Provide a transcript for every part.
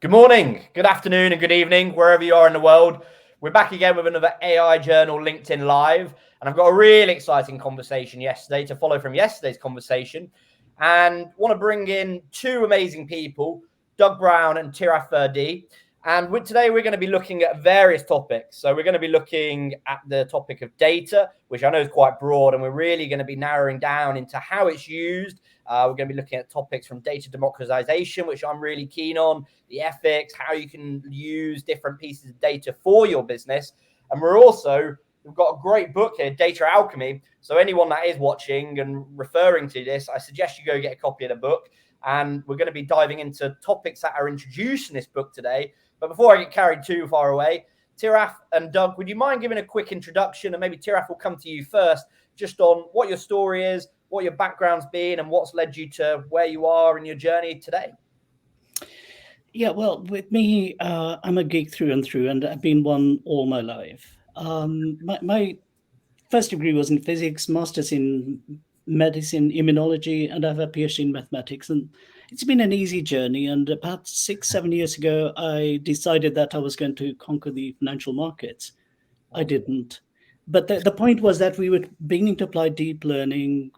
Good morning, good afternoon, and good evening, wherever you are in the world. We're back again with another AI Journal LinkedIn Live. And I've got a really exciting conversation yesterday to follow from yesterday's conversation. And want to bring in two amazing people, Doug Brown and Tiraf Verdi. And today we're going to be looking at various topics. So we're going to be looking at the topic of data, which I know is quite broad, and we're really going to be narrowing down into how it's used. We're going to be looking at topics from data democratization, which I'm really keen on, the ethics, how you can use different pieces of data for your business. And we've got a great book here, Data Alchemy. So anyone that is watching and referring to this, I suggest you go get a copy of the book. And we're going to be diving into topics that are introduced in this book today. But before I get carried too far away, Tiraf and Doug, would you mind giving a quick introduction? And maybe Tiraf will come to you first, just on what your story is, what your background's been, and what's led you to where you are in your journey today. Yeah, well, with me, I'm a geek through and through, and I've been one all my life. My first degree was in physics, master's in medicine, immunology, and I have a PhD in mathematics. And it's been an easy journey. And about 7 years ago, I decided that I was going to conquer the financial markets. I didn't. But the point was that we were beginning to apply deep learning.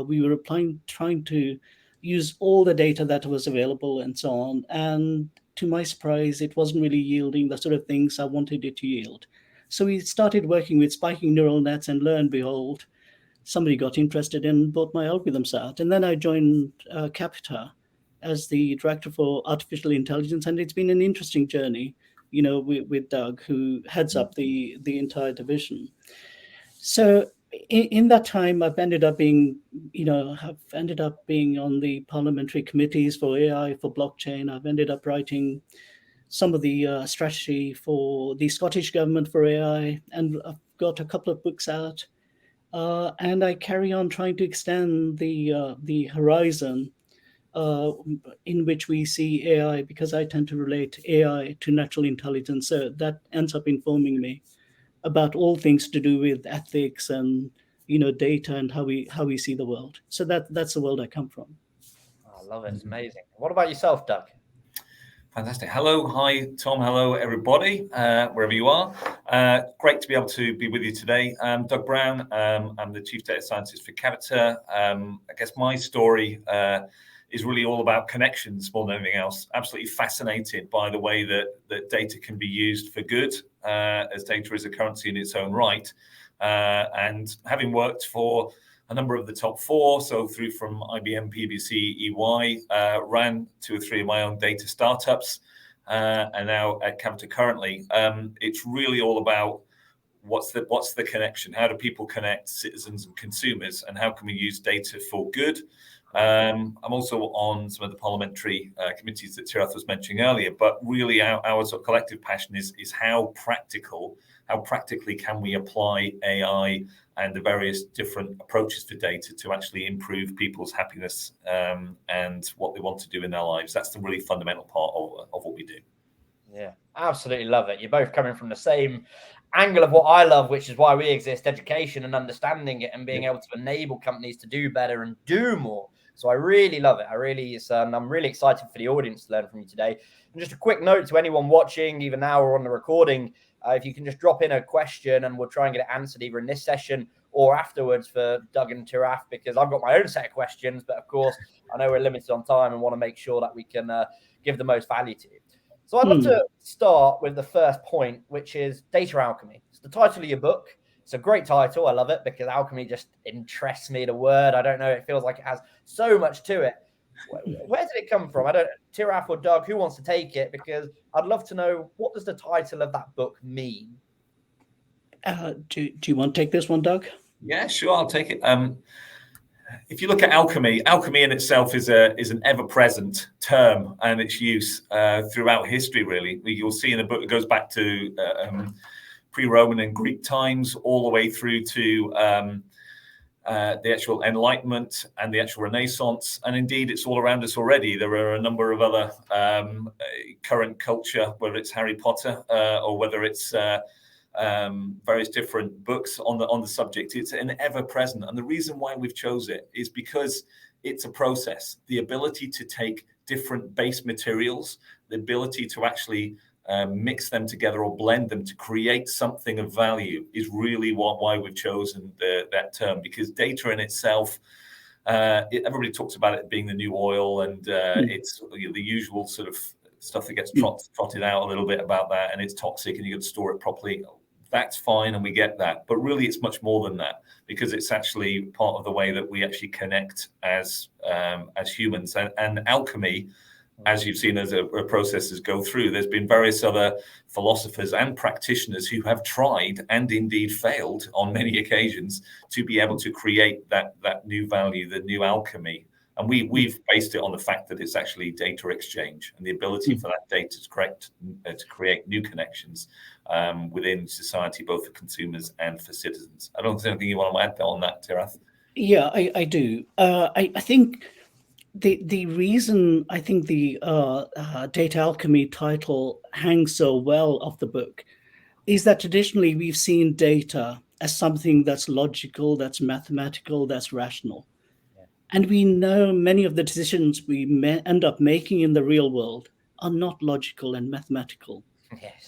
We were trying to use all the data that was available and so on. And to my surprise, it wasn't really yielding the sort of things I wanted it to yield. So we started working with spiking neural nets, and lo and behold, somebody got interested and bought my algorithms out. And then I joined Capita as the director for artificial intelligence, and it's been an interesting journey, with Doug, who heads up the entire division. So in that time, I've ended up being on the parliamentary committees for AI, for blockchain. I've ended up writing some of the strategy for the Scottish government for AI, and I've got a couple of books out. And I carry on trying to extend the horizon in which we see AI, because I tend to relate AI to natural intelligence. So that ends up informing me about all things to do with ethics and data and how we see the world. So that's the world I come from. I love it. It's amazing. What about yourself, Doug? Fantastic. Hello. Hi, Tom. Hello, everybody, wherever you are. Great to be able to be with you today. I'm Doug Brown. I'm the Chief Data Scientist for Capita. I guess my story is really all about connections more than anything else. Absolutely fascinated by the way that data can be used for good, as data is a currency in its own right. And having worked for a number of the top four, so through from IBM, PwC, EY, ran 2 or 3 of my own data startups, and now at Capita currently. It's really all about what's the connection? How do people connect, citizens and consumers, and how can we use data for good? I'm also on some of the parliamentary committees that Tiraf was mentioning earlier, but really our sort of collective passion is how practically can we apply AI and the various different approaches to data to actually improve people's happiness and what they want to do in their lives. That's the really fundamental part of what we do. Yeah, absolutely love it. You're both coming from the same angle of what I love, which is why we exist, education and understanding it and being able to enable companies to do better and do more. So I really love it. I'm really excited for the audience to learn from you today. And just a quick note to anyone watching, either now or on the recording, if you can just drop in a question and we'll try and get it answered either in this session or afterwards for Doug and Tiraf, because I've got my own set of questions. But of course, I know we're limited on time and want to make sure that we can give the most value to you. So I'd love to start with the first point, which is Data Alchemy. It's the title of your book. It's a great title. I love it because alchemy just interests me, the word. I don't know. It feels like it has so much to it. Where did it come from? I don't know. Tiraf or Doug, who wants to take it? Because I'd love to know, what does the title of that book mean? Do you want to take this one, Doug? Yeah, sure. I'll take it. If you look at alchemy in itself is an ever-present term, and its use throughout history. Really, you'll see in the book it goes back to pre-Roman and Greek times, all the way through to the actual Enlightenment and the actual Renaissance, and indeed it's all around us already. There are a number of other current culture, whether it's Harry Potter or whether it's various different books on the subject. It's an ever present, and the reason why we've chose it is because it's a process. The ability to take different base materials, the ability to actually mix them together or blend them to create something of value is really why we've chosen that term, because data in itself, everybody talks about it being the new oil, and it's the usual sort of stuff that gets trotted out a little bit about that, and it's toxic and you got to store it properly. That's fine, and we get that, but really it's much more than that, because it's actually part of the way that we actually connect as humans. And alchemy, as you've seen as processes go through, there's been various other philosophers and practitioners who have tried and indeed failed on many occasions to be able to create that new value, the new alchemy. And we've based it on the fact that it's actually data exchange and the ability for that data to create new connections within society, both for consumers and for citizens. I don't know if there's anything you want to add on that, Tirath. Yeah, I do. I think the reason I think the data alchemy title hangs so well off the book is that traditionally we've seen data as something that's logical, that's mathematical, that's rational. And we know many of the decisions we end up making in the real world are not logical and mathematical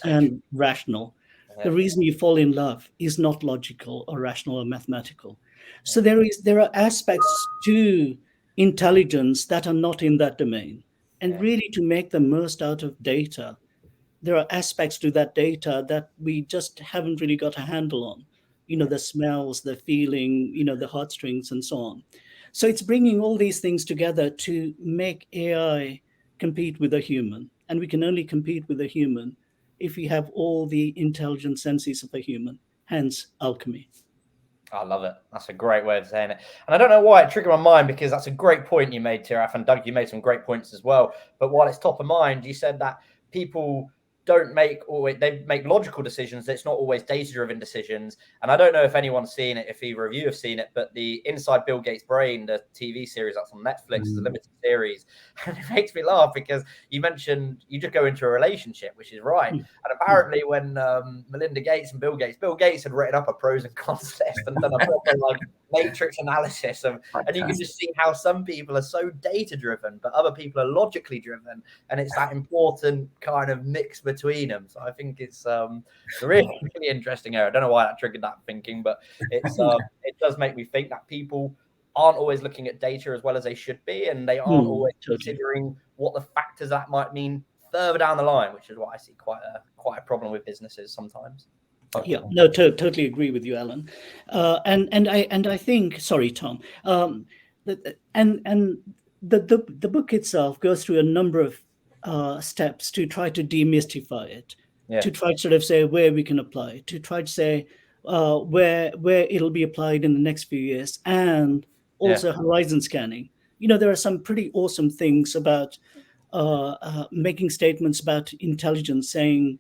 and rational. The reason you fall in love is not logical or rational or mathematical. So there are aspects to intelligence that are not in that domain. And really, to make the most out of data, there are aspects to that data that we just haven't really got a handle on. The smells, the feeling, the heartstrings, and so on. So it's bringing all these things together to make AI compete with a human. And we can only compete with a human if we have all the intelligent senses of a human, hence alchemy. I love it. That's a great way of saying it. And I don't know why it triggered my mind, because that's a great point you made, Tirath, and Doug, you made some great points as well. But while it's top of mind, you said that people don't make, or they make logical decisions. It's not always data-driven decisions. And I don't know if anyone's seen it, if either of you have seen it, but the Inside Bill Gates' Brain, the TV series that's on Netflix, is a limited series. And it makes me laugh because you mentioned you just go into a relationship, which is right. And apparently when Melinda Gates and Bill Gates had written up a pros and cons list and done a proper matrix analysis of, and you can just see how some people are so data-driven, but other people are logically driven. And it's that important kind of mix between them. So I think it's really, really interesting area. I don't know why that triggered that thinking, but it's it does make me think that people aren't always looking at data as well as they should be, and they aren't always considering what the factors that might mean further down the line, which is what I see quite a problem with businesses sometimes. Yeah, no, totally agree with you, Alan. And I think, sorry, Tom. The book itself goes through a number of steps to try to demystify it, to try to sort of say where we can apply it, to try to say where it'll be applied in the next few years, and also horizon scanning. There are some pretty awesome things about making statements about intelligence, saying,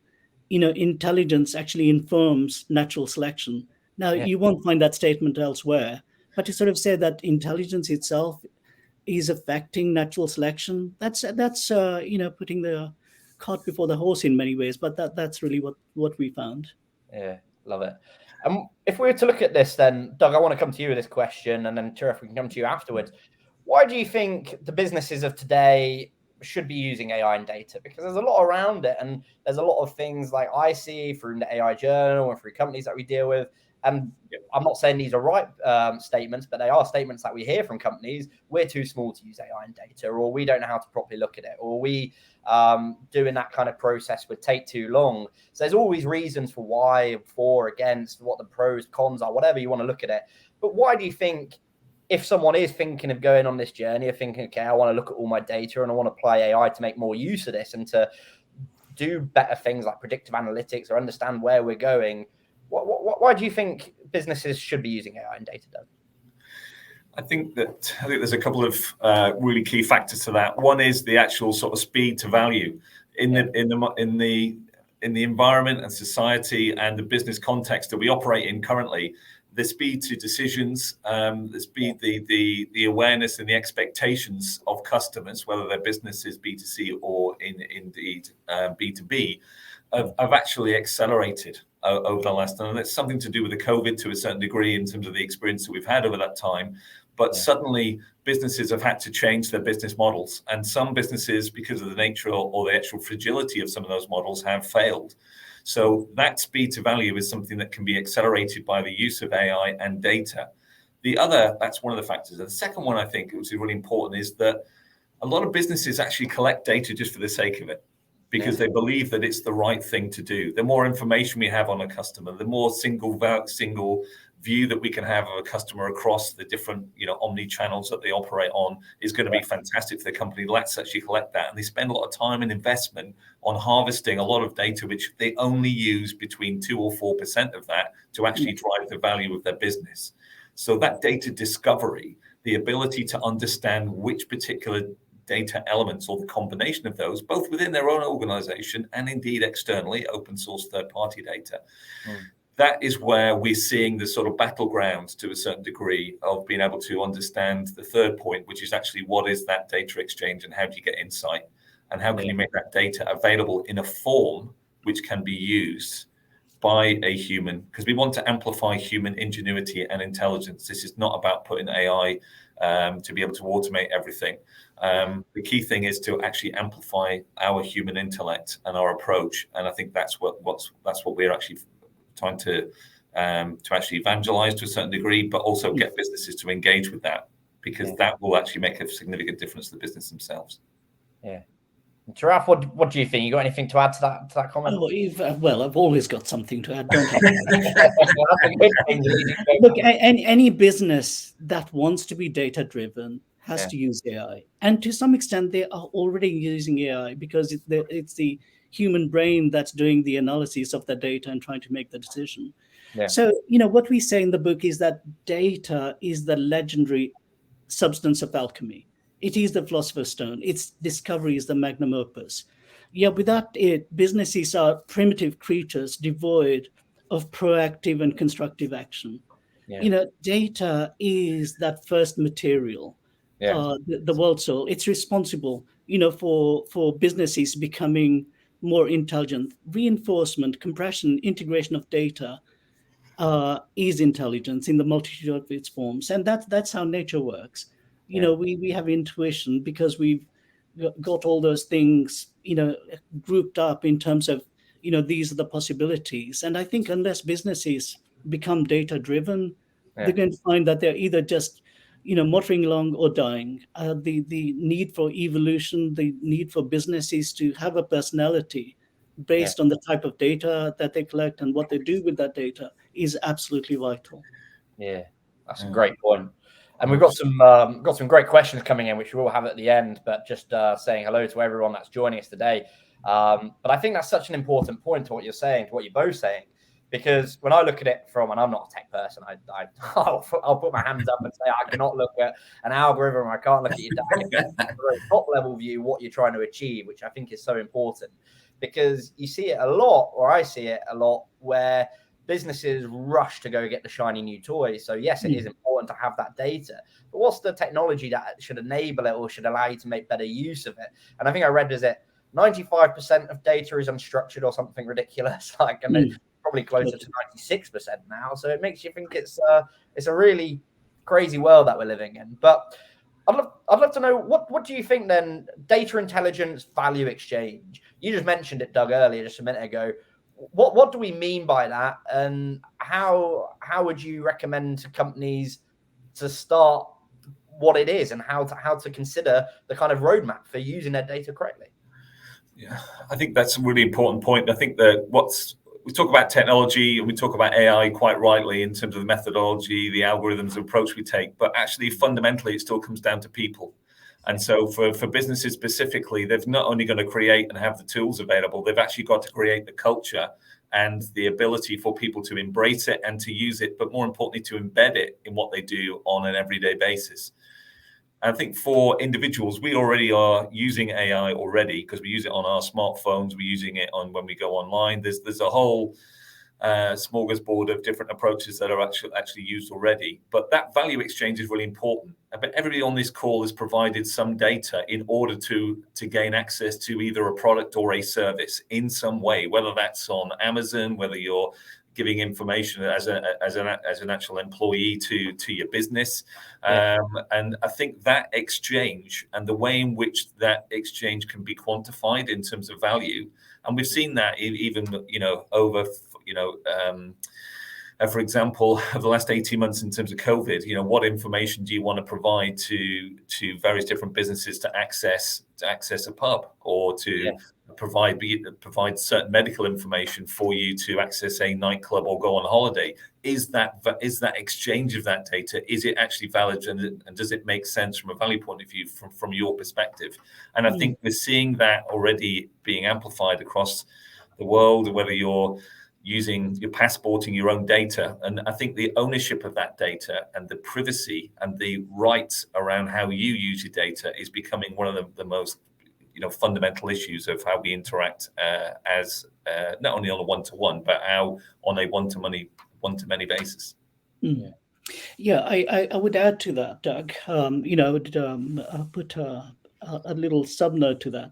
intelligence actually informs natural selection. Now, you won't find that statement elsewhere, but to sort of say that intelligence itself is affecting natural selection, that's putting the cart before the horse in many ways, but that's really what we found. Yeah, love it. If we were to look at this, then Doug, I want to come to you with this question, and then Tirath, we can come to you afterwards. Why do you think the businesses of today should be using AI and data? Because there's a lot around it, and there's a lot of things like I see through the AI journal and through companies that we deal with. And I'm not saying these are right statements, but they are statements that we hear from companies. We're too small to use AI and data, or we don't know how to properly look at it, or we doing that kind of process would take too long. So there's always reasons for why, for, against, what the pros, cons are, whatever you want to look at it. But why do you think, if someone is thinking of going on this journey of thinking, okay, I want to look at all my data and I want to apply AI to make more use of this and to do better things like predictive analytics or understand where we're going, why do you think businesses should be using AI and data, Doug? I think there's a couple of really key factors to that. One is the actual sort of speed to value in the environment and society and the business context that we operate in currently. The speed to decisions, the speed, the awareness and the expectations of customers, whether their business is B2C or indeed B2B, have actually accelerated over the last, and it's something to do with the COVID to a certain degree in terms of the experience that we've had over that time. But suddenly businesses have had to change their business models. And some businesses, because of the nature or the actual fragility of some of those models, have failed. So that speed to value is something that can be accelerated by the use of AI and data. That's one of the factors. And the second one, I think, which is really important, is that a lot of businesses actually collect data just for the sake of it, because they believe that it's the right thing to do. The more information we have on a customer, the more single view that we can have of a customer across the different, omni channels that they operate on is going to be fantastic for the company. Let's actually collect that. And they spend a lot of time and investment on harvesting a lot of data, which they only use between 2 or 4% of that to actually drive the value of their business. So that data discovery, the ability to understand which particular data elements or the combination of those, both within their own organization and indeed externally, open source third-party data. That is where we're seeing the sort of battlegrounds to a certain degree of being able to understand the third point, which is actually what is that data exchange and how do you get insight and how can you make that data available in a form which can be used by a human, because we want to amplify human ingenuity and intelligence. This is not about putting AI to be able to automate everything. The key thing is to actually amplify our human intellect and our approach, and I think that's what we're actually trying to actually evangelize to a certain degree, but also get businesses to engage with that, because that will actually make a significant difference to the business themselves. Yeah. Giraffe, what do you think? You got anything to add to that comment? Oh, well, I've always got something to add, don't I? Look, any business that wants to be data-driven has to use AI. And to some extent, they are already using AI because it's the human brain that's doing the analysis of the data and trying to make the decision. So, what we say in the book is that data is the legendary substance of alchemy. It is the philosopher's stone. Its discovery is the magnum opus. Without it, businesses are primitive creatures devoid of proactive and constructive action. Data is that first material, the world soul. It's responsible, for businesses becoming more intelligent. Reinforcement, compression, integration of data is intelligence in the multitude of its forms, and that's how nature works. We have intuition because we've got all those things grouped up in terms of these are the possibilities. And I think unless businesses become data driven, they're going to find that they're either just motoring along or dying. The need for evolution, the need for businesses to have a personality based on the type of data that they collect and what they do with that data is absolutely vital. Yeah, that's a great point. And we've got some great questions coming in, which we'll have at the end. But just saying hello to everyone that's joining us today. But I think that's such an important point to what you're saying, to what you're both saying, because when I look at it from, and I'm not a tech person, I'll put my hands up and say I cannot look at an algorithm, I can't look at your data. Top level view, what you're trying to achieve, which I think is so important, because you see it a lot, or I see it a lot, where businesses rush to go get the shiny new toy. So yes, it is important to have that data, but what's the technology that should enable it or should allow you to make better use of it? And I think I read, is it 95% of data is unstructured or something ridiculous, like, and it's probably closer to 96% now. So it makes you think it's a really crazy world that we're living in. But I'd love to know, what do you think then, data intelligence, value exchange? You just mentioned it, Doug, earlier, just a minute ago. What do we mean by that, and how would you recommend to companies to start what it is, and how to consider the kind of roadmap for using their data correctly? Yeah, I think that's a really important point. I think that we talk about technology and we talk about AI quite rightly in terms of the methodology, the algorithms, the approach we take, but actually fundamentally it still comes down to people. And so for businesses specifically, they're not only going to create and have the tools available, they've actually got to create the culture and the ability for people to embrace it and to use it, but more importantly, to embed it in what they do on an everyday basis. I think for individuals, we already are using AI already because we use it on our smartphones. We're using it on when we go online. There's a whole smorgasbord of different approaches that are actually used already. But that value exchange is really important. But everybody on this call has provided some data in order to gain access to either a product or a service in some way, whether that's on Amazon, whether you're giving information as an actual employee to your business. Yeah. And I think that exchange and the way in which that exchange can be quantified in terms of value, and we've seen that even over for example, over the last 18 months in terms of COVID, what information do you want to provide to various different businesses to access a pub, or to provide certain medical information for you to access a nightclub or go on holiday? Is that exchange of that data, is it actually valid, and does it make sense from a value point of view from your perspective? And I think we're seeing that already being amplified across the world, whether you're passporting your own data. And I think the ownership of that data and the privacy and the rights around how you use your data is becoming one of the most fundamental issues of how we interact as not only on a one-to-one, but how on a one-to-many basis. Yeah, I would add to that, Doug. I would put a little subnote to that.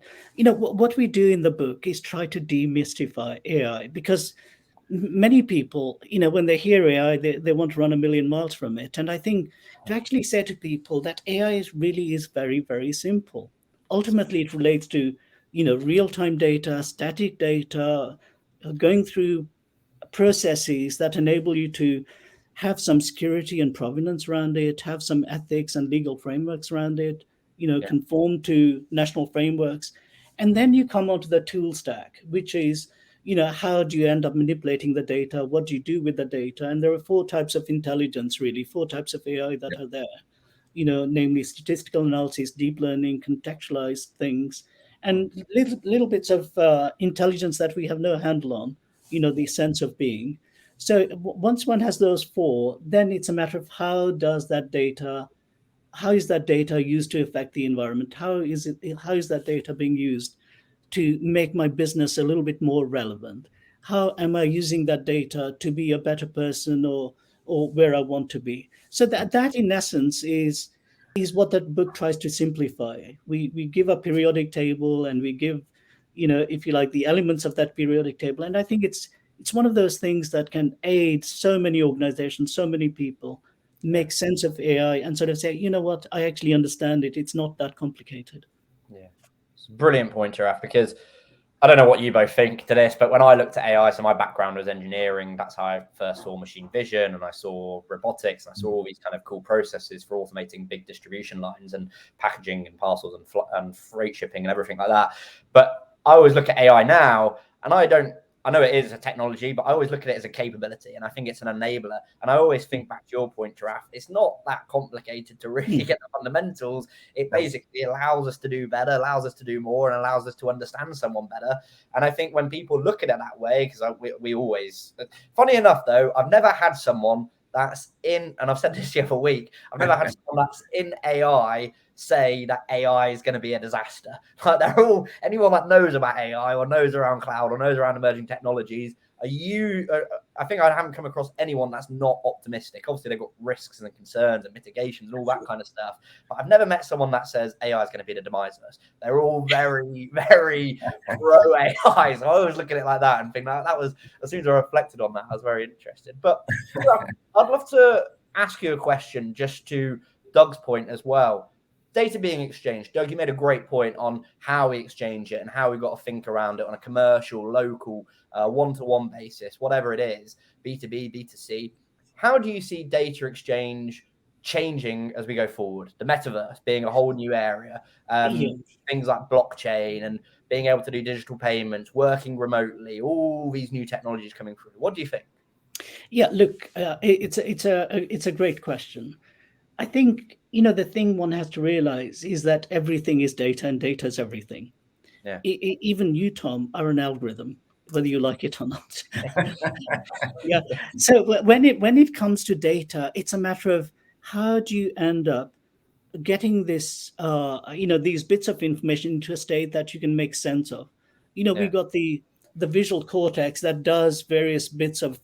What we do in the book is try to demystify AI, because many people, when they hear AI, they want to run a million miles from it. And I think to actually say to people that AI really is very, very simple. Ultimately, it relates to, real-time data, static data, going through processes that enable you to have some security and provenance around it, have some ethics and legal frameworks around it, conform to national frameworks. And then you come onto the tool stack, which is, how do you end up manipulating the data? What do you do with the data? And there are 4 types of intelligence, really, 4 types of AI that are there, namely statistical analysis, deep learning, contextualized things, and little bits of intelligence that we have no handle on, the sense of being. So once one has those 4, then it's a matter of how is that data used to affect the environment? How is that data being used to make my business a little bit more relevant? How am I using that data to be a better person or where I want to be? So that in essence is what that book tries to simplify. We give a periodic table, and we give, if you like, the elements of that periodic table. And I think it's one of those things that can aid so many organizations, so many people make sense of AI and sort of say, you know what, I actually understand it. It's not that complicated. Yeah, it's a brilliant point, Giraffe, because I don't know what you both think to this, but when I looked at AI, so my background was engineering, that's how I first saw machine vision, and I saw robotics, and I saw all these kind of cool processes for automating big distribution lines and packaging and parcels and freight shipping and everything like that. But I always look at AI now, and I know it is a technology, but I always look at it as a capability, and I think it's an enabler. And I always think back to your point, Giraffe, it's not that complicated to really get the fundamentals. It basically allows us to do better, allows us to do more, and allows us to understand someone better. And I think when people look at it that way, because we always, funny enough though, I've never had someone that's in, and I've said this the other week, I've never had someone that's in AI say that AI is going to be a disaster. Like, they're all, anyone that knows about AI or knows around cloud or knows around emerging technologies, I think I haven't come across anyone that's not optimistic. Obviously, they've got risks and concerns and mitigations and all that kind of stuff. But I've never met someone that says AI is going to be the demise of us. They're all very, very pro AI. So I always look at it like that and think that was, as soon as I reflected on that, I was very interested. But I'd love to ask you a question just to Doug's point as well. Data being exchanged. Doug, you made a great point on how we exchange it and how we've got to think around it on a commercial, local, one-to-one basis, whatever it is, B2B, B2C. How do you see data exchange changing as we go forward? The metaverse being a whole new area, things like blockchain and being able to do digital payments, working remotely, all these new technologies coming through. What do you think? Yeah, look, it's a great question. I think, the thing one has to realize is that everything is data, and data is everything. Yeah. Even you, Tom, are an algorithm, whether you like it or not. Yeah. So when it comes to data, it's a matter of how do you end up getting this, these bits of information into a state that you can make sense of. We've got the visual cortex that does various bits of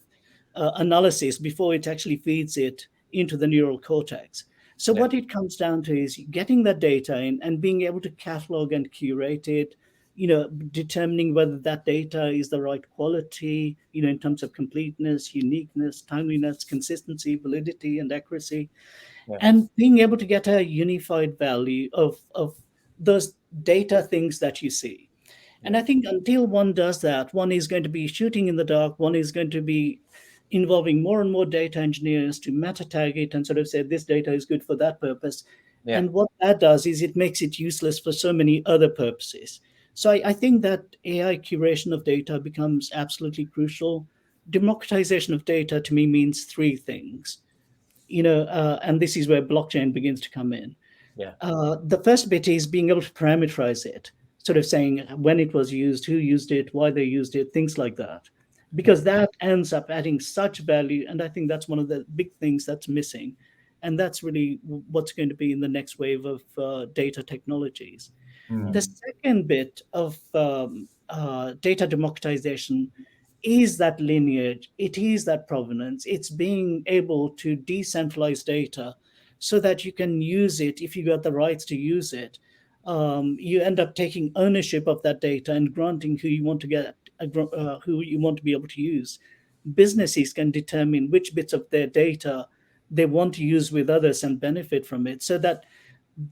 analysis before it actually feeds it into the neural cortex. So what it comes down to is getting that data in and being able to catalog and curate it, determining whether that data is the right quality, in terms of completeness, uniqueness, timeliness, consistency, validity, and accuracy, Yeah. and being able to get a unified value of those data things that you see. And I think until one does that, one is going to be shooting in the dark. One is going to be involving more and more data engineers to meta tag it and sort of say this data is good for that purpose. Yeah. And what that does is it makes it useless for so many other purposes. So I think that AI curation of data becomes absolutely crucial. Democratization of data to me means three things, and this is where blockchain begins to come in. Yeah. The first bit is being able to parameterize it, sort of saying when it was used, who used it, why they used it, things like that, because that ends up adding such value. And I think that's one of the big things that's missing. And that's really what's going to be in the next wave of data technologies. The second bit of data democratization is that lineage, it is that provenance, it's being able to decentralize data so that you can use it if you got the rights to use it. You end up taking ownership of that data and granting who you want to get, who you want to be able to use. Businesses can determine which bits of their data they want to use with others and benefit from it, so that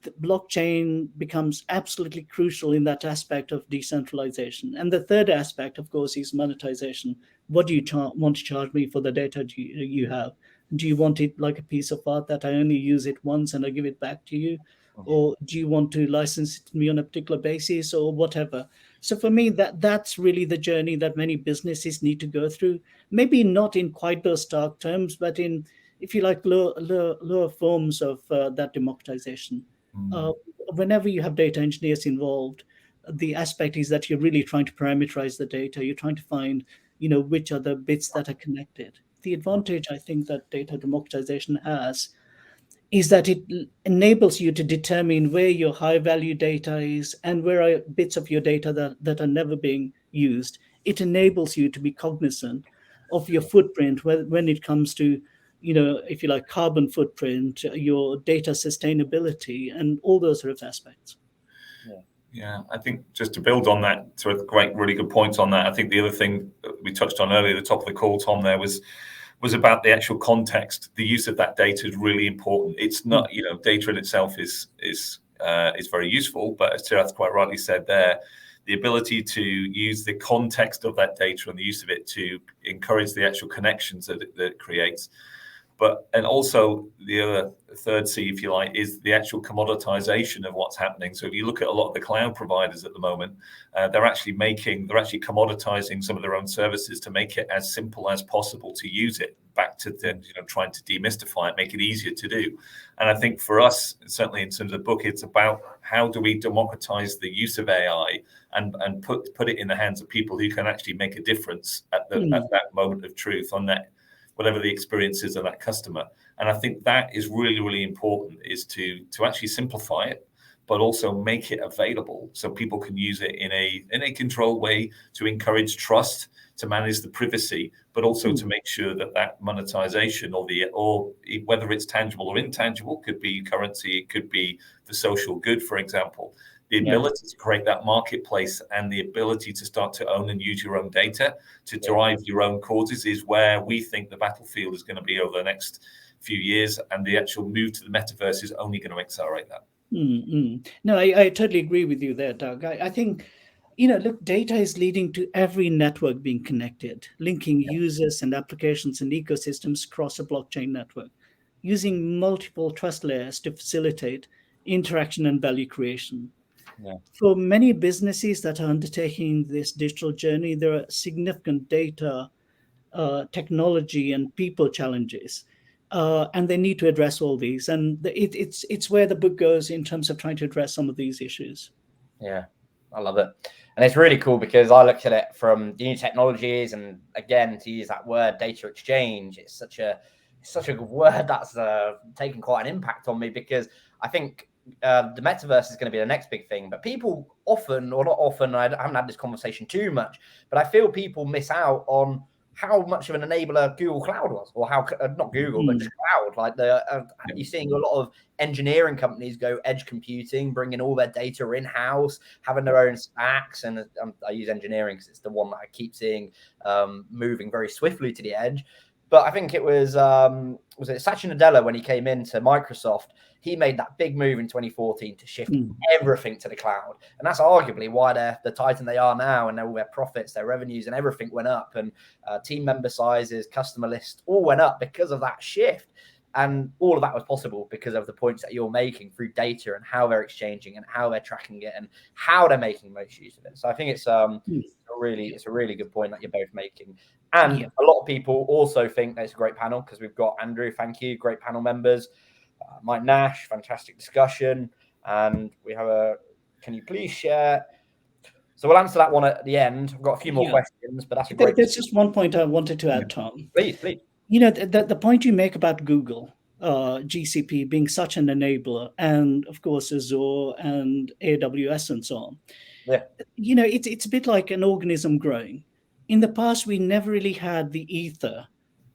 the blockchain becomes absolutely crucial in that aspect of decentralization. And the third aspect, of course, is monetization. What do you want to charge me for the data you have? Do you want it like a piece of art that I only use it once and I give it back to you? Or do you want to license it to me on a particular basis or whatever? So for me, that's really the journey that many businesses need to go through. Maybe not in quite those stark terms, but in, if you like, lower forms of that democratization. Uh, Whenever you have data engineers involved, the aspect is that you're really trying to parameterize the data. You're trying to find, which are the bits that are connected. The advantage I think that data democratization has is that it enables you to determine where your high value data is and where are bits of your data that are never being used. It enables you to be cognizant of your footprint when it comes to, if you like, carbon footprint, your data sustainability, and all those sort of aspects. Yeah, I think just to build on that, sort of great, really good points on that. I think the other thing that we touched on earlier, at the top of the call, Tom, there was about the actual context. The use of that data is really important. It's not, data in itself is very useful, but as Tirath quite rightly said there, the ability to use the context of that data and the use of it to encourage the actual connections that it creates. And also the other third C, if you like, is the actual commoditization of what's happening. So if you look at a lot of the cloud providers at the moment, they're actually commoditizing some of their own services to make it as simple as possible to use it. Back to trying to demystify it, make it easier to do. And I think for us, certainly in terms of the book, it's about how do we democratize the use of AI and put it in the hands of people who can actually make a difference at that moment of truth on that, whatever the experience is of that customer. And I think that is really, really important, is to actually simplify it, but also make it available so people can use it in a controlled way to encourage trust, to manage the privacy, but also to make sure that monetization or whether it's tangible or intangible, could be currency, it could be the social good, for example. The ability to create that marketplace and the ability to start to own and use your own data to drive your own causes is where we think the battlefield is going to be over the next few years. And the actual move to the metaverse is only going to accelerate that. No, I totally agree with you there, Doug. I think, look, data is leading to every network being connected, linking users and applications and ecosystems across a blockchain network, using multiple trust layers to facilitate interaction and value creation. For many businesses that are undertaking this digital journey, there are significant data, technology, and people challenges, and they need to address all these. And it's where the book goes in terms of trying to address some of these issues. Yeah, I love it. And it's really cool because I looked at it from the new technologies, and again, to use that word, data exchange, it's such a good word that's taken quite an impact on me, because I think the metaverse is going to be the next big thing. But people often, or not often, I haven't had this conversation too much, but I feel people miss out on how much of an enabler Google Cloud was, or how not Google, but just cloud. Like you're seeing a lot of engineering companies go edge computing, bringing all their data in-house, having their own stacks. And I use engineering because it's the one that I keep seeing moving very swiftly to the edge. But I think it was it Satya Nadella when he came into Microsoft, he made that big move in 2014 to shift everything to the cloud. And that's arguably why they're the titan they are now, and all their profits, their revenues and everything went up, and team member sizes, customer lists all went up because of that shift. And all of that was possible because of the points that you're making through data and how they're exchanging and how they're tracking it and how they're making most use of it. So I think it's a really good point that you're both making. And a lot of people also think that it's a great panel because we've got Andrew, thank you, great panel members. Mike Nash, fantastic discussion. And we have can you please share? So we'll answer that one at the end. I've got a few more questions, but that's a great. There's just one point I wanted to add, Tom. Please. You know, the point you make about Google, GCP being such an enabler, and of course Azure and AWS and so on. Yeah. You know, it's a bit like an organism growing. In the past, we never really had the ether.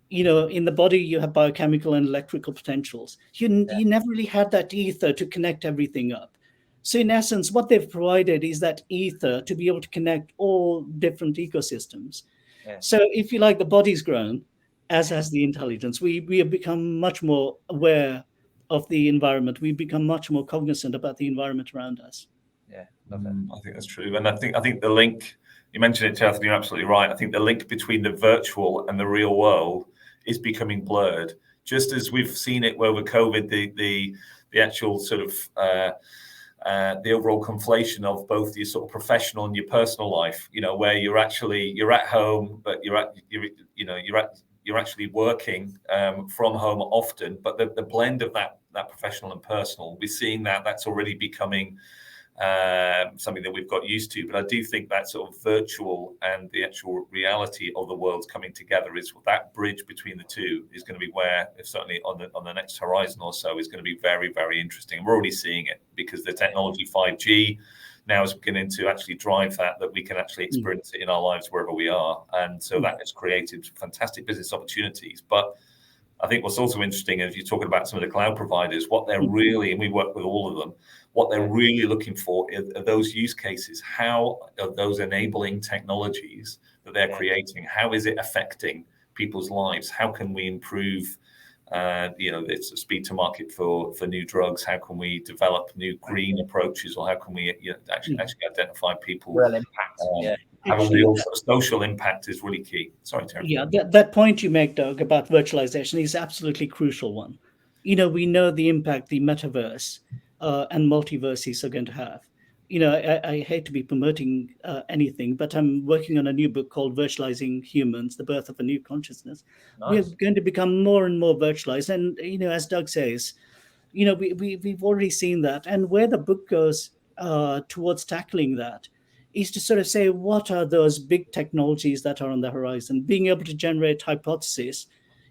You know, in the body, you have biochemical and electrical potentials. You never really had that ether to connect everything up. So in essence, what they've provided is that ether to be able to connect all different ecosystems. Yeah. So if you like, the body's grown, as has the intelligence. We have become much more aware of the environment. We've become much more cognizant about the environment around us. Yeah, love it. I think that's true. And I think the link, you mentioned it, Jonathan, you're absolutely right. I think the link between the virtual and the real world is becoming blurred. Just as we've seen it over COVID, the actual sort of the overall conflation of both your sort of professional and your personal life, you know, where you're at home, but you're actually working from home often, but the blend of that professional and personal, we're seeing that's already becoming something that we've got used to. But I do think that sort of virtual and the actual reality of the world coming together is that bridge between the two is going to be where, if certainly on the next horizon or so, is going to be very, very interesting. We're already seeing it because the technology 5G now is beginning to actually drive that we can actually experience it in our lives wherever we are. And so that has created fantastic business opportunities. But I think what's also interesting is you're talking about some of the cloud providers, what they're really, and we work with all of them, what they're really looking for are those use cases. How are those enabling technologies that they're creating, how is it affecting people's lives? How can we improve it's a speed to market for new drugs? How can we develop new green approaches, or how can we actually identify people? Real impact. Have a real social impact is really key. Sorry, Terry. Yeah, that point you make, Doug, about virtualization is absolutely crucial one. You know, we know the impact the metaverse and multiverses are going to have. You know, I hate to be promoting anything, but I'm working on a new book called Virtualizing Humans, The Birth of a New Consciousness. Nice. We're going to become more and more virtualized. And, you know, as Doug says, you know, we've already seen that. And where the book goes towards tackling that is to sort of say, what are those big technologies that are on the horizon? Being able to generate hypotheses,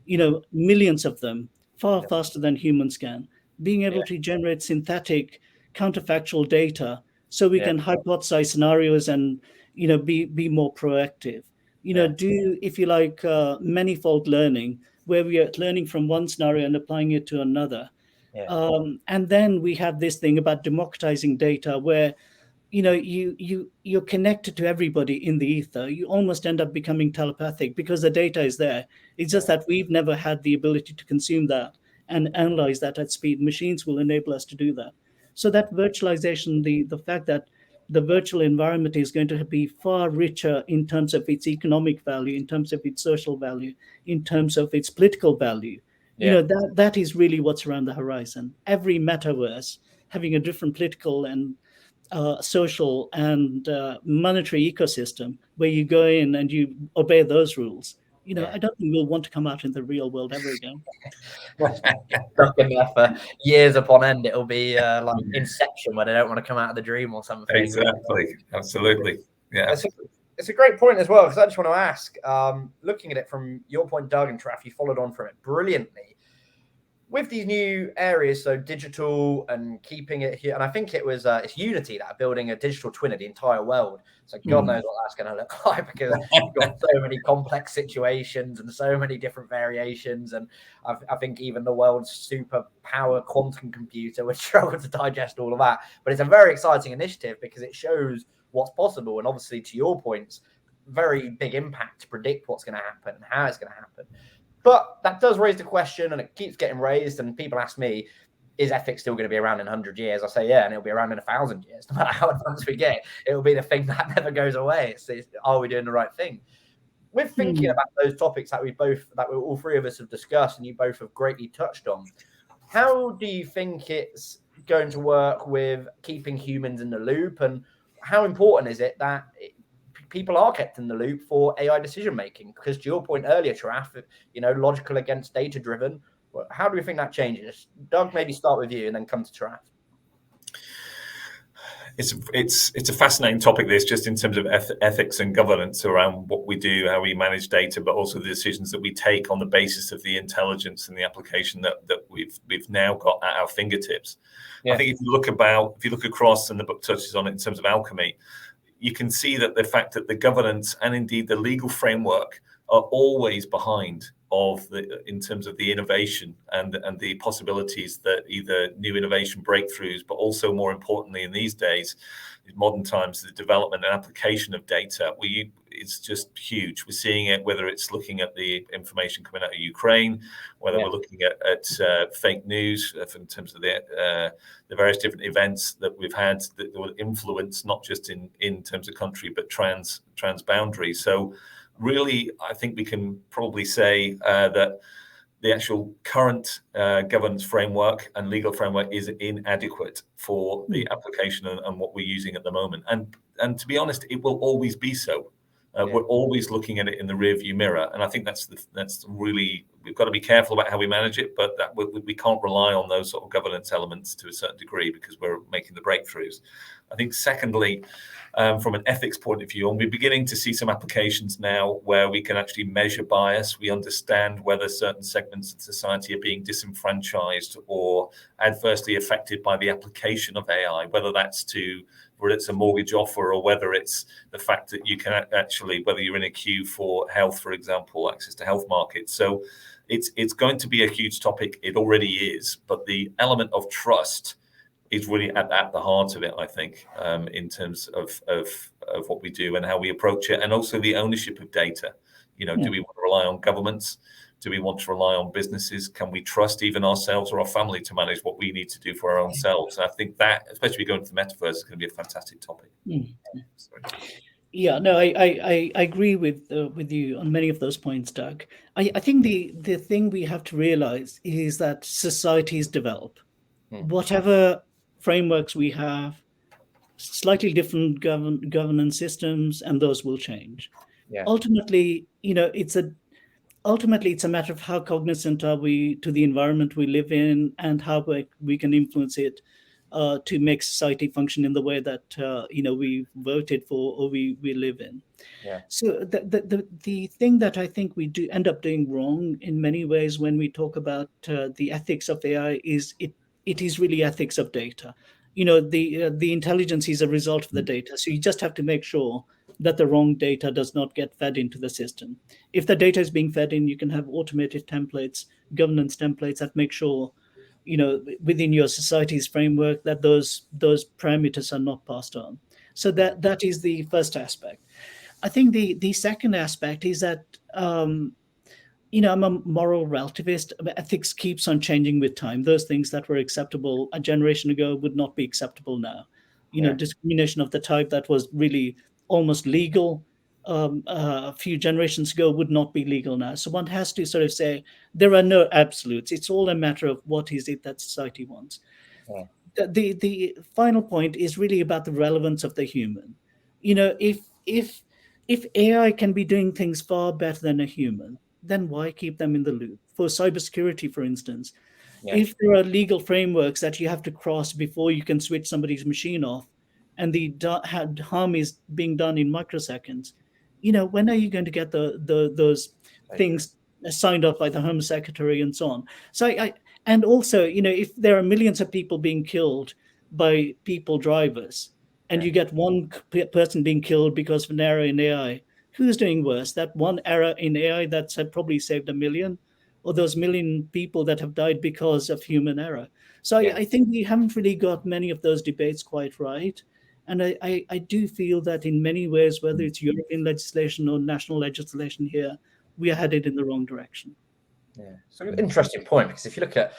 you know, millions of them, far faster than humans can. Being able to generate synthetic counterfactual data so we can hypothesize scenarios and, you know, be more proactive. You know, do, if you like, manifold learning, where we are learning from one scenario and applying it to another. And then we have this thing about democratizing data where, you know, you're connected to everybody in the ether. You almost end up becoming telepathic because the data is there. It's just that we've never had the ability to consume that and analyze that at speed. Machines will enable us to do that. So that virtualization, the fact that the virtual environment is going to be far richer in terms of its economic value, in terms of its social value, in terms of its political value. You know, that is really what's around the horizon. Every metaverse having a different political and social and monetary ecosystem where you go in and you obey those rules. You know, I don't think we'll want to come out in the real world ever again. Stuck in there for years upon end. It'll be like Inception, where they don't want to come out of the dream or something. Exactly. Absolutely. Yeah. It's a great point as well, because I just want to ask, looking at it from your point, Doug, and Traf, you followed on from it brilliantly. with these new areas, so digital and keeping it here, and I think it was it's Unity that are building a digital twin of the entire world. So God knows what that's going to look like, because you've got so many complex situations and so many different variations. And I think even the world's superpower quantum computer would struggle to digest all of that. But it's a very exciting initiative because it shows what's possible. And obviously, to your points, very big impact to predict what's going to happen and how it's going to happen. But that does raise the question, and it keeps getting raised. And people ask me, is ethics still going to be around in 100 years? I say, yeah, and it'll be around in 1,000 years. No matter how advanced we get, it will be the thing that never goes away. It's are we doing the right thing? We're thinking about those topics that all three of us have discussed, and you both have greatly touched on. How do you think it's going to work with keeping humans in the loop, and how important is it that people are kept in the loop for AI decision making? Because to your point earlier, Taraf, logical against data driven. How do we think that changes? Doug, maybe start with you and then come to Taraf. It's a fascinating topic, this, just in terms of ethics and governance around what we do, how we manage data, but also the decisions that we take on the basis of the intelligence and the application that we've now got at our fingertips. Yeah. I think if you look across, and the book touches on it in terms of alchemy, you can see that the fact that the governance and indeed the legal framework are always behind in terms of the innovation and the possibilities that either new innovation breakthroughs, but also more importantly in these days, in modern times, the development and application of data, it's just huge. We're seeing it, whether it's looking at the information coming out of Ukraine, whether we're looking at fake news in terms of the various different events that we've had that will influence not just in terms of country, but trans boundaries. So really, I think we can probably say that the actual current governance framework and legal framework is inadequate for the application and what we're using at the moment. And to be honest, it will always be so. We're always looking at it in the rearview mirror, and I think that's really, we've got to be careful about how we manage it, but that we can't rely on those sort of governance elements to a certain degree because we're making the breakthroughs. I think secondly, from an ethics point of view, and we're beginning to see some applications now where we can actually measure bias. We understand whether certain segments of society are being disenfranchised or adversely affected by the application of AI, whether it's a mortgage offer or whether it's the fact that you can actually, whether you're in a queue for health, for example, access to health markets. So it's going to be a huge topic. It already is, but the element of trust is really at the heart of it, I think, in terms of what we do and how we approach it, and also the ownership of data. Do we want to rely on governments? Do we want to rely on businesses? Can we trust even ourselves or our family to manage what we need to do for our own selves? And I think that, especially going to the metaverse, is going to be a fantastic topic. Yeah, no, I agree with you on many of those points, Doug. I think the thing we have to realize is that societies develop. Whatever frameworks we have, slightly different governance systems, and those will change. Ultimately, it's a matter of how cognizant are we to the environment we live in and how we can influence it to make society function in the way that we voted for or we live in. So the thing that I think we do end up doing wrong in many ways when we talk about the ethics of AI is it is really ethics of data. The intelligence is a result of the data. So you just have to make sure that the wrong data does not get fed into the system. If the data is being fed in, you can have automated templates, governance templates that make sure, within your society's framework, that those parameters are not passed on. So that is the first aspect. I think the second aspect is that I'm a moral relativist. Ethics keeps on changing with time. Those things that were acceptable a generation ago would not be acceptable now. Discrimination of the type that was really almost legal a few generations ago would not be legal now. So one has to sort of say there are no absolutes. It's all a matter of what is it that society wants. The final point is really about the relevance of the human. If AI can be doing things far better than a human, then why keep them in the loop? For cybersecurity, for instance, if there are legal frameworks that you have to cross before you can switch somebody's machine off, and the harm is being done in microseconds, when are you going to get those things signed off by the Home Secretary and so on? So And also, if there are millions of people being killed by people drivers, and you get one person being killed because of an error in AI, who's doing worse? That one error in AI that's probably saved a million, or those million people that have died because of human error? So I think we haven't really got many of those debates quite right. And I do feel that in many ways, whether it's European legislation or national legislation here, we are headed in the wrong direction. Yeah, it's an interesting point, because if you look at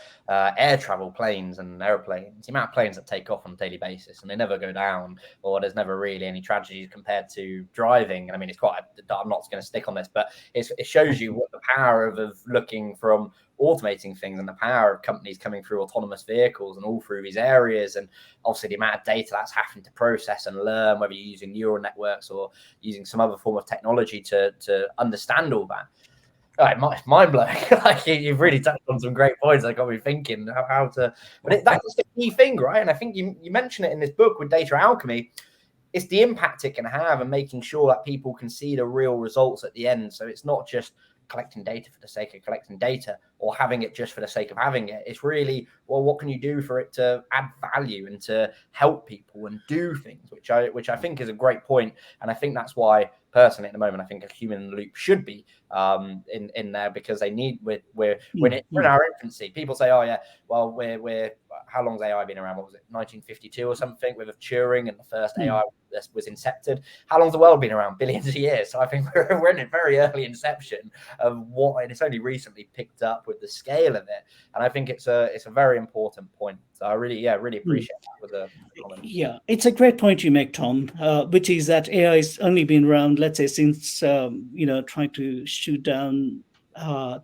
air travel, planes and airplanes, the amount of planes that take off on a daily basis and they never go down, or there's never really any tragedies compared to driving. And I mean, it's quite, I'm not going to stick on this, but it shows you what the power of looking from automating things, and the power of companies coming through autonomous vehicles and all through these areas. And obviously the amount of data that's having to process and learn, whether you're using neural networks or using some other form of technology to understand all that. It's mind blowing. Like, you've really touched on some great points that got me thinking how to. But that's the key thing, right? And I think you mention it in this book with data alchemy. It's the impact it can have, and making sure that people can see the real results at the end. So it's not just collecting data for the sake of collecting data, or having it just for the sake of having it. It's really, well, what can you do for it to add value and to help people and do things, which I think is a great point. And I think that's why, personally, at the moment, I think a human in the loop should be in there, because they need, we're in our infancy. People say, oh yeah, well, we're how long's AI been around? What was it, 1952 or something, with Turing, and the first AI was incepted. How long's the world been around? Billions of years. So I think we're in a very early inception of what, and it's only recently picked up with the scale of it. And I think it's a very important point. So I really appreciate that with a comment. Yeah, it's a great point you make, Tom, which is that AI has only been around, let's say, since trying to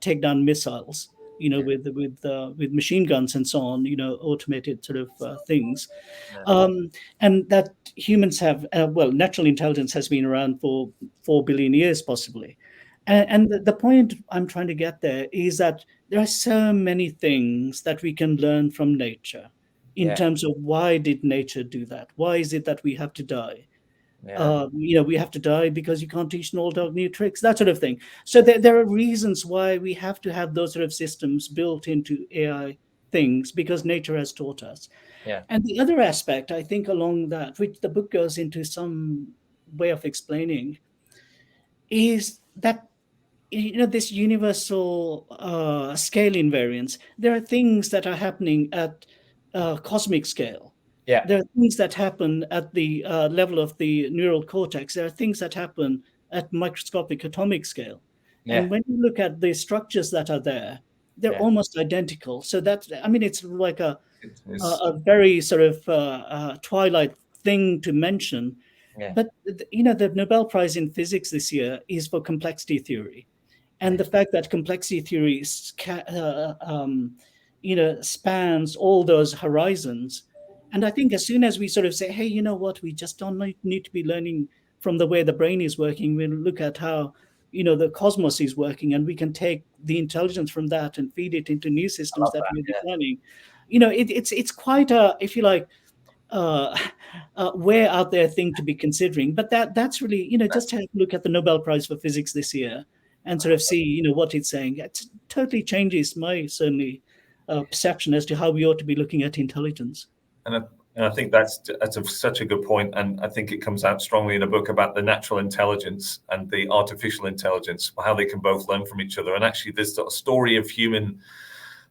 take down missiles, with machine guns and so on, automated sort of things. And that humans have, natural intelligence has been around for 4 billion years, possibly. And the point I'm trying to get there is that there are so many things that we can learn from nature in terms of, why did nature do that? Why is it that we have to die? We have to die because you can't teach an old dog new tricks, that sort of thing. So there are reasons why we have to have those sort of systems built into AI things, because nature has taught us. And the other aspect, I think, along that, which the book goes into some way of explaining, is that this universal scale invariance. There are things that are happening at cosmic scale. There are things that happen at the level of the neural cortex. There are things that happen at microscopic atomic scale. And when you look at the structures that are there, they're almost identical. So it's like a very sort of twilight thing to mention. But the Nobel Prize in Physics this year is for complexity theory. And the fact that complexity theory spans all those horizons. And I think as soon as we sort of say, hey, you know what, we just don't need to be learning from the way the brain is working. We'll look at how, the cosmos is working, and we can take the intelligence from that and feed it into new systems that we're designing. It's quite a, if you like, way out there thing to be considering. But that's really, just have a look at the Nobel Prize for Physics this year and sort of see, what it's saying. It totally changes my, certainly, perception as to how we ought to be looking at intelligence. And I think that's such a good point. And I think it comes out strongly in a book about the natural intelligence and the artificial intelligence, how they can both learn from each other. And actually, this sort of story of human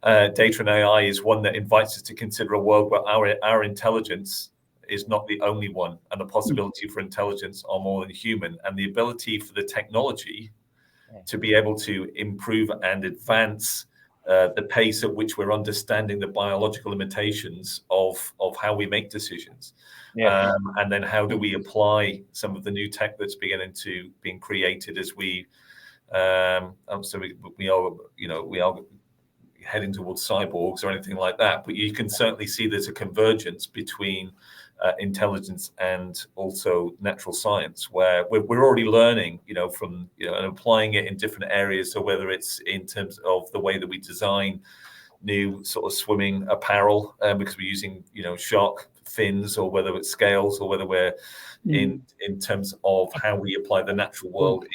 data and AI is one that invites us to consider a world where our intelligence is not the only one, and the possibility for intelligence are more than human, and the ability for the technology to be able to improve and advance the pace at which we're understanding the biological limitations of how we make decisions. And then how do we apply some of the new tech that's being created as we are heading towards cyborgs or anything like that. But you can certainly see there's a convergence between intelligence and also natural science, where we're already learning, from, and applying it in different areas. So whether it's in terms of the way that we design new sort of swimming apparel, because we're using, shark fins, or whether it's scales, or whether we're in terms of how we apply the natural world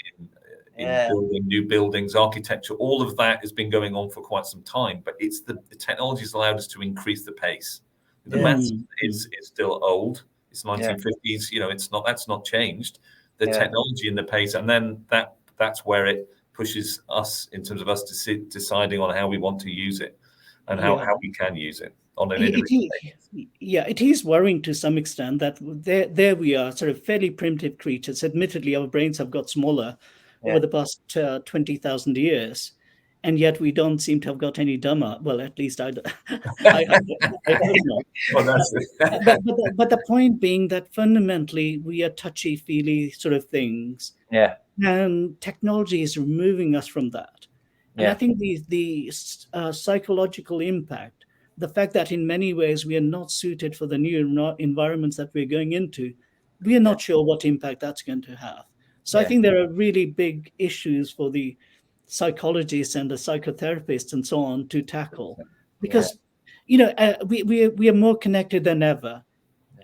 in building new buildings, architecture. All of that has been going on for quite some time, but it's the technology has allowed us to increase the pace. The maths is still old. It's 1950s. You know, that's not changed. The technology and the pace, and then that's where it pushes us in terms of us deciding on how we want to use it and how we can use it on an individual basis. It is worrying to some extent that there we are, sort of fairly primitive creatures. Admittedly, our brains have got smaller over the past 20,000 years, and yet we don't seem to have got any dumber. Well, at least I hope not. Well, but the point being that fundamentally we are touchy-feely sort of things. Yeah. And technology is removing us from that. And I think the psychological impact, the fact that in many ways we are not suited for the new environments that we're going into, we are not sure what impact that's going to have. So I think there are really big issues for the psychologists and the psychotherapists and so on to tackle, because we are more connected than ever,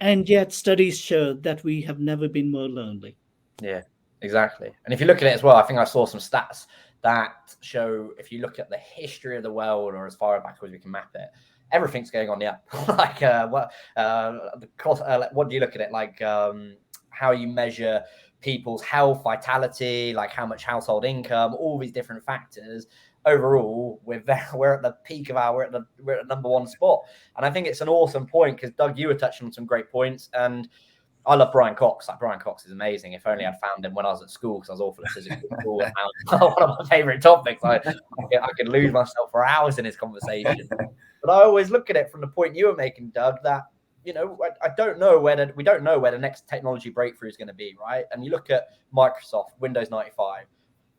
and yet studies show that we have never been more lonely. Yeah, exactly. And if you look at it as well, I think I saw some stats that show, if you look at the history of the world, or as far back as we can map it, everything's going on the up. Like what do you look at it like? How you measure people's health, vitality, like how much household income, all these different factors. Overall, we're at the peak of we're at the number one spot. And I think it's an awesome point, because Doug, you were touching on some great points, and I love Brian Cox. Like, Brian Cox is amazing. If only I'd found him when I was at school, because I was awful at physics at school. One of my favorite topics. I could lose myself for hours in his conversation. But I always look at it from the point you were making, Doug, that, you know, we don't know where the next technology breakthrough is going to be, right? And you look at Microsoft, Windows 95,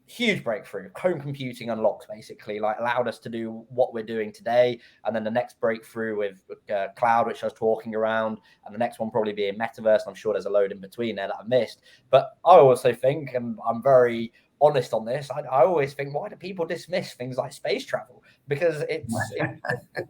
huge breakthrough. Home computing unlocked, basically, like allowed us to do what we're doing today. And then the next breakthrough with cloud, which I was talking around, and the next one probably being metaverse. I'm sure there's a load in between there that I missed. But I also think, and I'm very honest on this, I always think, why do people dismiss things like space travel? Because it's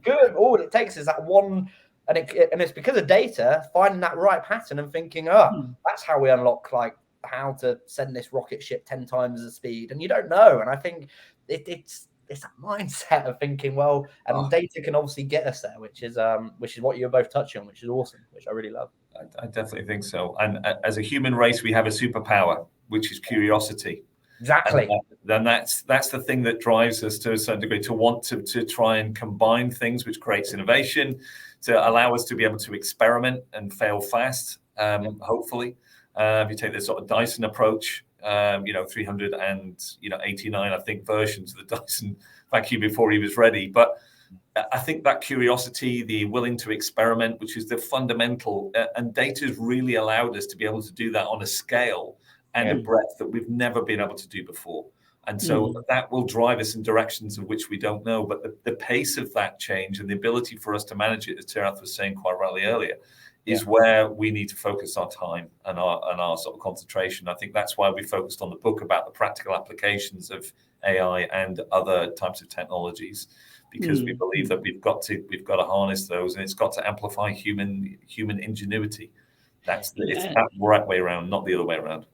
good. All it takes is that one. And it's because of data, finding that right pattern and thinking, that's how we unlock, like, how to send this rocket ship 10 times the speed. And you don't know. And I think it's that mindset of thinking, well, and data can obviously get us there, which is what you're both touching on, which is awesome, which I really love. I definitely think so. And as a human race, we have a superpower, which is curiosity. Exactly. Then that's the thing that drives us to a certain degree to want to try and combine things, which creates innovation, to allow us to be able to experiment and fail fast, hopefully. If you take this sort of Dyson approach, 389, I think, versions of the Dyson vacuum before he was ready. But I think that curiosity, the willing to experiment, which is the fundamental, and data has really allowed us to be able to do that on a scale and a breadth that we've never been able to do before. And so that will drive us in directions of which we don't know. But the pace of that change and the ability for us to manage it, as Tirath was saying quite rightly earlier, is where we need to focus our time and our sort of concentration. I think that's why we focused on the book about the practical applications of AI and other types of technologies, because we believe that we've got to harness those, and it's got to amplify human ingenuity. It's that right way around, not the other way around.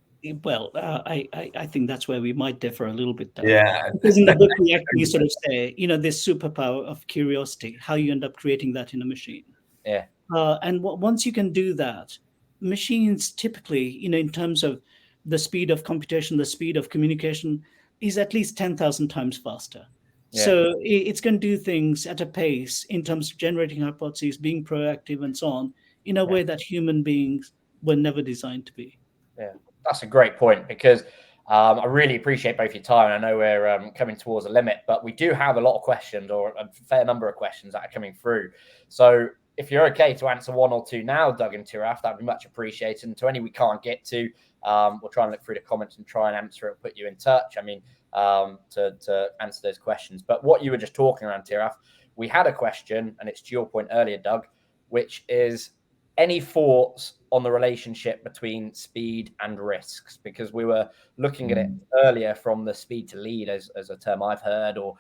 Well, I think that's where we might differ a little bit. Yeah. Because in the book, we actually sort of say, this superpower of curiosity, how you end up creating that in a machine. Yeah. And once you can do that, machines typically, in terms of the speed of computation, the speed of communication, is at least 10,000 times faster. Yeah. So it's going to do things at a pace in terms of generating hypotheses, being proactive, and so on, in a way that human beings were never designed to be. Yeah, that's a great point, because I really appreciate both your time. I know we're coming towards a limit, but we do have a lot of questions, or a fair number of questions that are coming through. So if you're okay to answer one or two now, Doug and Tirath, that'd be much appreciated. And to any we can't get to, we'll try and look through the comments and try and answer it, put you in touch. I mean, to answer those questions. But what you were just talking around, Tirath, we had a question, and it's to your point earlier, Doug, which is, any thoughts on the relationship between speed and risks? Because we were looking at it earlier from the speed to lead as a term I've heard, or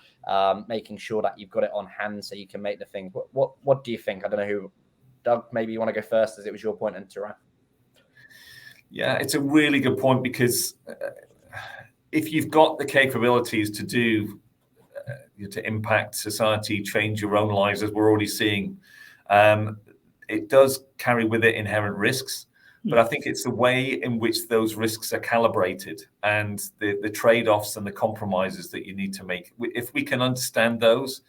making sure that you've got it on hand so you can make the thing. What do you think? I don't know who, Doug, maybe you want to go first, as it was your point, and Tirath. Yeah, it's a really good point, because if you've got the capabilities to do to impact society, change your own lives, as we're already seeing, it does carry with it inherent risks. But I think it's the way in which those risks are calibrated and the trade-offs and the compromises that you need to make. If we can understand those,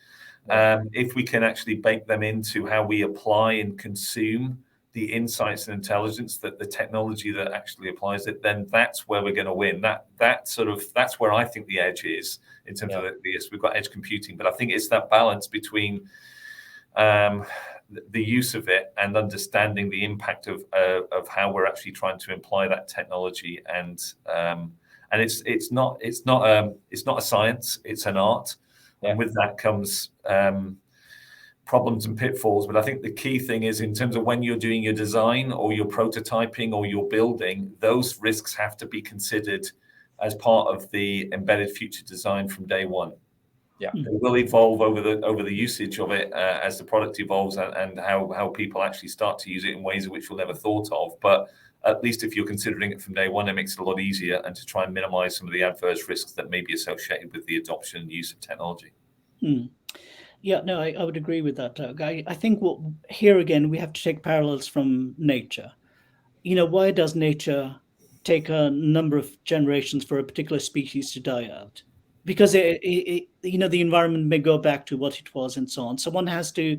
if we can actually bake them into how we apply and consume the insights and intelligence, that the technology that actually applies it, then that's where we're going to win. That's where I think the edge is in terms of this. We've got edge computing, but I think it's that balance between the use of it and understanding the impact of how we're actually trying to apply that technology. And it's not a science, it's an art. And with that comes problems and pitfalls. But I think the key thing is, in terms of when you're doing your design or your prototyping or your building, those risks have to be considered as part of the embedded future design from day one. Yeah, it will evolve over the usage of it as the product evolves and how people actually start to use it in ways which we'll never thought of. But at least if you're considering it from day one, it makes it a lot easier, and to try and minimize some of the adverse risks that may be associated with the adoption and use of technology. Yeah, no, I would agree with that, Doug. I think here again, we have to take parallels from nature. Why does nature take a number of generations for a particular species to die out? Because the environment may go back to what it was and so on. So one has to,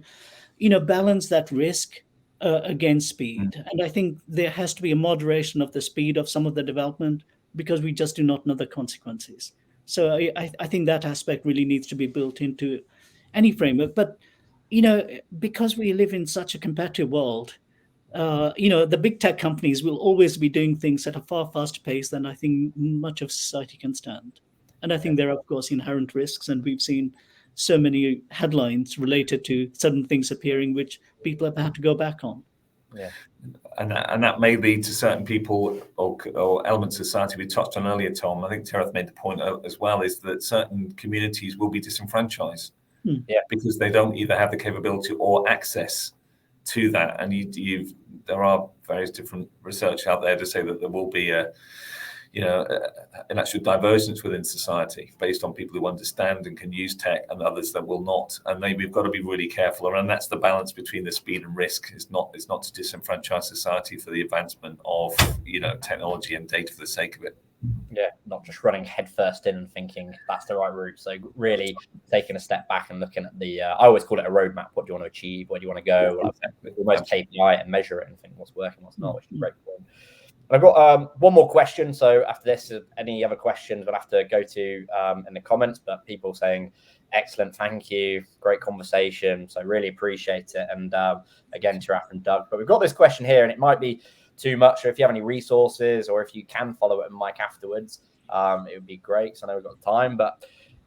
balance that risk against speed. And I think there has to be a moderation of the speed of some of the development, because we just do not know the consequences. So I think that aspect really needs to be built into any framework. But, because we live in such a competitive world, the big tech companies will always be doing things at a far faster pace than I think much of society can stand. And I think there are, of course, inherent risks. And we've seen so many headlines related to certain things appearing, which people have had to go back on. Yeah. And that may lead to certain people or elements of society we touched on earlier, Tom. I think Terath made the point as well, is that certain communities will be disenfranchised because they don't either have the capability or access to that. And there are various different research out there to say that there will be an actual divergence within society based on people who understand and can use tech and others that will not. And we've got to be really careful. And that's the balance between the speed and risk. Is not to disenfranchise society for the advancement of technology and data for the sake of it. Yeah, not just running headfirst in and thinking that's the right route. So really taking a step back and looking at I always call it a roadmap. What do you want to achieve? Where do you want to go? Almost KPI and measure it and think what's working, what's not, which is a great point. I've got one more question. So after this, any other questions we'll have to go to in the comments, but people saying, excellent, thank you, great conversation. So really appreciate it. And again, Terath and Doug, but we've got this question here, and it might be too much. So if you have any resources, or if you can follow it and Mike afterwards, it would be great. So I know we've got time, but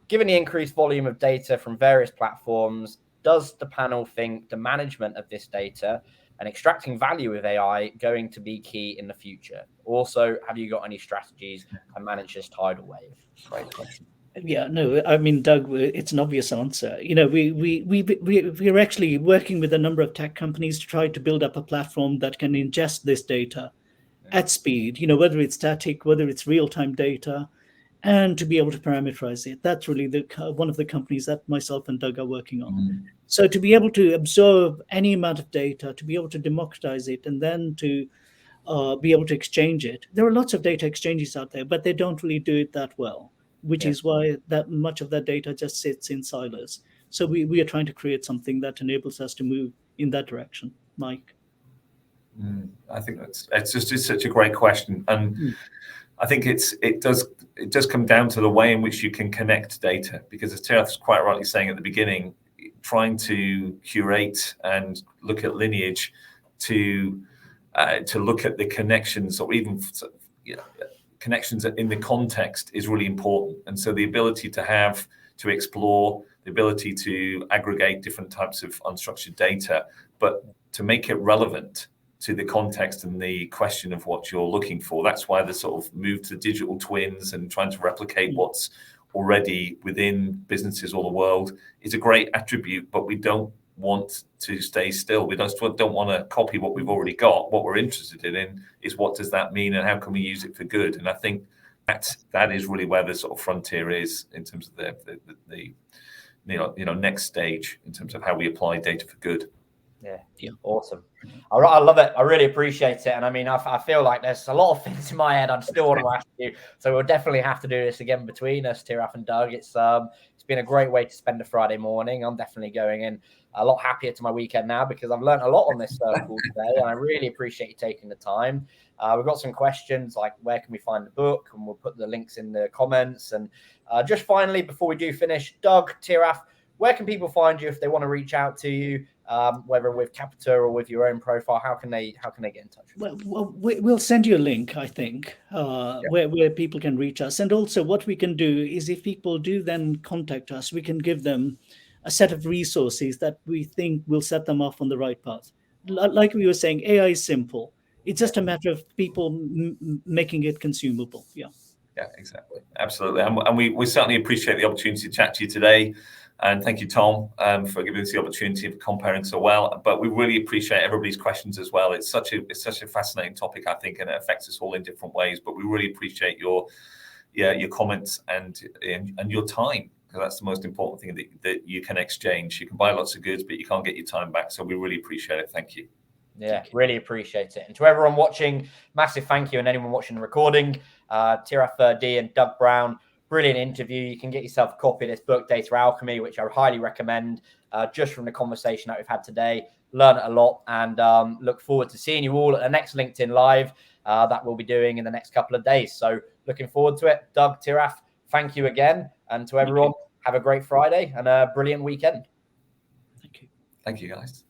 given the increased volume of data from various platforms, does the panel think the management of this data and extracting value with AI going to be key in the future? Also, have you got any strategies to manage this tidal wave? Great question. Yeah, no, I mean, Doug, it's an obvious answer. We're actually working with a number of tech companies to try to build up a platform that can ingest this data at speed, whether it's static, whether it's real-time data, and to be able to parameterize it. That's really one of the companies that myself and Doug are working on. So to be able to absorb any amount of data, to be able to democratize it, and then to be able to exchange it. There are lots of data exchanges out there, but they don't really do it that well, which is why that much of that data just sits in silos. So we are trying to create something that enables us to move in that direction. Mike? I think it's such a great question. And I think it does come down to the way in which you can connect data, because as Terath was quite rightly saying at the beginning, trying to curate and look at lineage to look at the connections, or even connections in the context, is really important. And so the ability to explore, the ability to aggregate different types of unstructured data, but to make it relevant to the context and the question of what you're looking for. That's why the sort of move to digital twins and trying to replicate what's already within businesses all the world is a great attribute, but we don't want to stay still. We don't want to copy what we've already got. What we're interested in is, what does that mean and how can we use it for good? And I think that is really where the sort of frontier is in terms of the next stage in terms of how we apply data for good. Yeah. Awesome. I love it. I really appreciate it. And I mean, I feel like there's a lot of things in my head I'd still want to ask you. So we'll definitely have to do this again between us, Tiraf and Doug. It's been a great way to spend a Friday morning. I'm definitely going in a lot happier to my weekend now because I've learned a lot on this call today, and I really appreciate you taking the time. We've got some questions like where can we find the book, and we'll put the links in the comments. And just finally, before we do finish, Doug, Tiraf, where can people find you if they want to reach out to you, whether with Capita or with your own profile? How can they get in touch with you? Well, we'll send you a link, I think, where people can reach us. And also what we can do is if people do then contact us, we can give them a set of resources that we think will set them off on the right path. Like we were saying, AI is simple. It's just a matter of people making it consumable. Yeah, exactly. Absolutely. And we certainly appreciate the opportunity to chat to you today. And thank you, Tom, for giving us the opportunity of comparing so well. But we really appreciate everybody's questions as well. It's such a fascinating topic, I think, and it affects us all in different ways. But we really appreciate your comments and your time, because that's the most important thing that you can exchange. You can buy lots of goods, but you can't get your time back. So we really appreciate it. Thank you. Yeah, really appreciate it. And to everyone watching, massive thank you. And anyone watching the recording, Tiraf D and Doug Brown, brilliant interview. You can get yourself a copy of this book, Data Alchemy, which I highly recommend. Just from the conversation that we've had today, learn a lot, and look forward to seeing you all at the next LinkedIn Live that we'll be doing in the next couple of days. So looking forward to it. Doug, Tiraf, thank you again. And to everyone, have a great Friday and a brilliant weekend. Thank you. Thank you, guys.